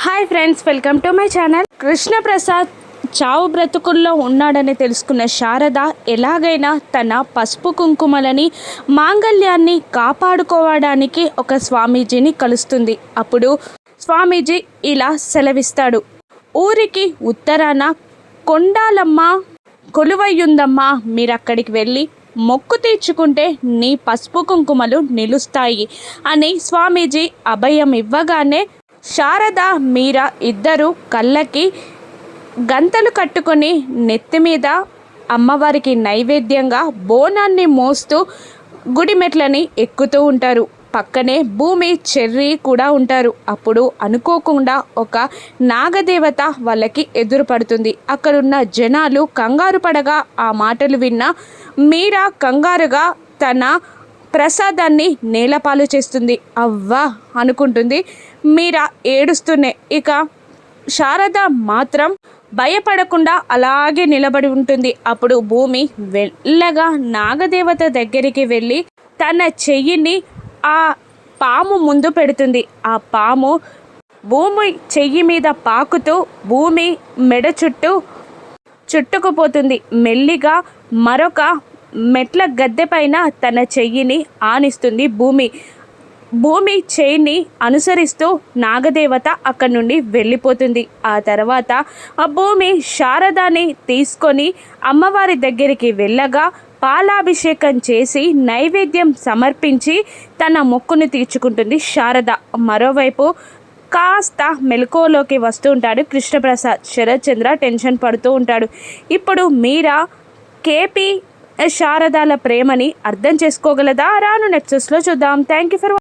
Hi friends, welcome to my channel. Krishnaprasad చావు బ్రతుకుల్లో ఉన్నాడని తెలుసుకున్న శారద ఎలాగైనా తన పసుపు కుంకుమలని మాంగళ్యాన్ని కాపాడుకోవడానికి ఒక స్వామీజీని కలుస్తుంది. అప్పుడు స్వామీజీ ఇలా సెలవిస్తాడు. ఊరికి ఉత్తరాన కొండాలమ్మ కొలువయ్యుందమ్మా, మీరక్కడికి వెళ్ళి మొక్కు తీర్చుకుంటే నీ పసుపు కుంకుమలు నిలుస్తాయి అని స్వామీజీ అభయం ఇవ్వగానే శారద మీరా ఇద్దరు కళ్ళకి గంతలు కట్టుకొని నెత్తి మీద అమ్మవారికి నైవేద్యంగా బోనాన్ని మోస్తూ గుడి మెట్లని ఎక్కుతూ ఉంటారు. పక్కనే భూమి చెర్రి కూడా ఉంటారు. అప్పుడు అనుకోకుండా ఒక నాగదేవత వాళ్ళకి ఎదురుపడుతుంది. అక్కడున్న జనాలు కంగారు పడగా ఆ మాటలు విన్న మీరా కంగారుగా తన ప్రసాదాన్ని నేలపాలు చేస్తుంది. అవ్వా అనుకుంటుంది. మీరా ఏడుస్తూనే. ఇక శారద మాత్రం భయపడకుండా అలాగే నిలబడి ఉంటుంది. అప్పుడు భూమి వెళ్ళగా నాగదేవత దగ్గరికి వెళ్ళి తన చెయ్యిని ఆ పాము ముందు పెడుతుంది. ఆ పాము భూమి చెయ్యి మీద పాకుతూ భూమి మెడ చుట్టుకుపోతుంది. మెల్లిగా మరొక మెట్ల గద్దె పైన తన చెయ్యిని ఆనిస్తుంది. భూమి చెయ్యిని అనుసరిస్తూ నాగదేవత అక్కడి నుండి వెళ్ళిపోతుంది. ఆ తర్వాత ఆ భూమి శారదాని తీసుకొని అమ్మవారి దగ్గరికి వెళ్ళగా పాలాభిషేకం చేసి నైవేద్యం సమర్పించి తన మొక్కును తీర్చుకుంటుంది శారద. మరోవైపు కాస్త మెలకువలోకి వస్తూ ఉంటాడు కృష్ణప్రసాద్. శరత్చంద్ర టెన్షన్ పడుతూ ఉంటాడు. ఇప్పుడు మీరా కేపీ శారదాల ప్రేమని అర్థం చేసుకోగలదా? రాను నెక్సెస్లో చూద్దాం. Thank you for